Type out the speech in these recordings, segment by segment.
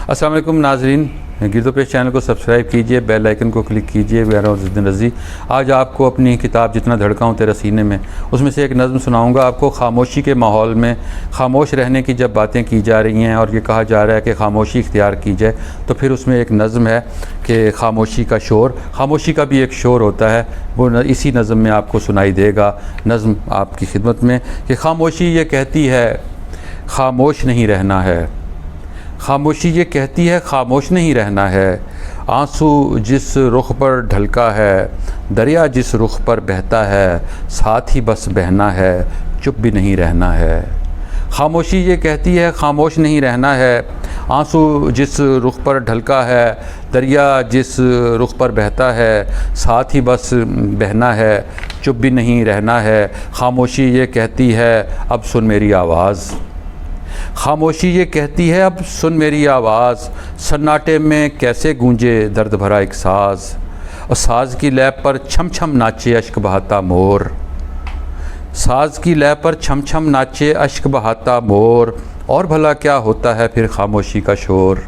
अस्सलाम वालेकुम नाजरीन, गिरदो पेश चैनल को सब्सक्राइब कीजिए, बेल आइकन को क्लिक कीजिए। मेरा उद्दीन रज़ी आज आपको अपनी किताब जितना धड़काऊँ तेरा सीने में उसमें से एक नज़म सुनाऊंगा आपको। खामोशी के माहौल में खामोश रहने की जब बातें की जा रही हैं और ये कहा जा रहा है कि खामोशी इख्तियार की जाए, तो फिर उसमें एक नज़म है कि खामोशी का शोर, खामोशी का भी एक शोर होता है, वो इसी नज़म में आपको सुनाई देगा। नज़म आपकी खिदमत में कि खामोशी ये कहती है खामोश नहीं रहना है, खामोशी ये कहती है खामोश नहीं रहना है। आंसू जिस रुख पर ढलका है, दरिया जिस रुख पर बहता है, साथ ही बस बहना है, चुप भी नहीं रहना है। खामोशी ये कहती है खामोश नहीं रहना है। आंसू जिस रुख पर ढलका है, दरिया जिस रुख पर बहता है, साथ ही बस बहना है, चुप भी नहीं रहना है। खामोशी ये कहती है अब सुन मेरी आवाज़, खामोशी ये कहती है अब सुन मेरी आवाज़। सन्नाटे में कैसे गूंजे दर्द भरा एक साज़, और साज़ की लय पर छम छम नाचे अश्क बहाता मोर, साज़ की लय पर छम छम नाचे अश्क बहाता मोर। और भला क्या होता है फिर खामोशी का शोर।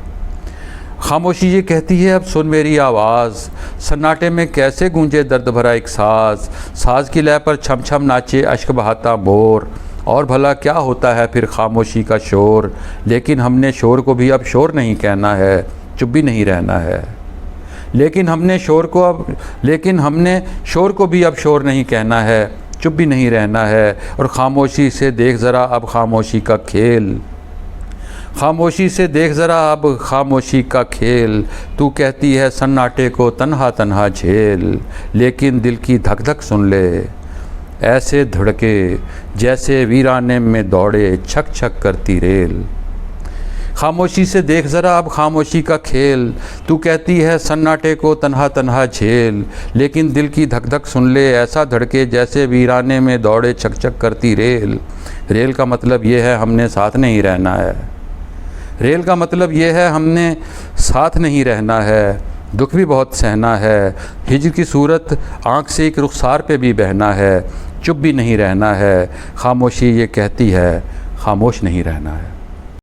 खामोशी ये कहती है अब सुन मेरी आवाज़। सन्नाटे में कैसे गूंजे दर्द भरा एक साज़, साज़ की लय पर छम छम नाचे अश्क बहाता मोर। और भला क्या होता है फिर खामोशी का शोर। लेकिन हमने शोर को भी अब शोर नहीं कहना है, चुप भी नहीं रहना है। लेकिन हमने शोर को भी अब शोर नहीं कहना है, चुप भी नहीं रहना है। और खामोशी से देख ज़रा अब खामोशी का खेल, खामोशी से देख ज़रा अब खामोशी का खेल। तू कहती है सन्नाटे को तन्हा तन्हा झेल, लेकिन दिल की धक धक सुन ले ऐसे धड़के जैसे वीराने में दौड़े छक छक करती रेल। खामोशी से देख ज़रा अब खामोशी का खेल। तू कहती है सन्नाटे को तन्हा तन्हा झेल, लेकिन दिल की धक धक सुन ले ऐसा धड़के जैसे वीराने में दौड़े छक छक करती रेल। रेल का मतलब ये है हमने साथ नहीं रहना है, रेल का मतलब ये है हमने साथ नहीं रहना है। दुख भी बहुत सहना है, हिज्र की सूरत आँख से एक रुखसार पे भी बहना है, चुप भी नहीं रहना है। खामोशी ये कहती है खामोश नहीं रहना है।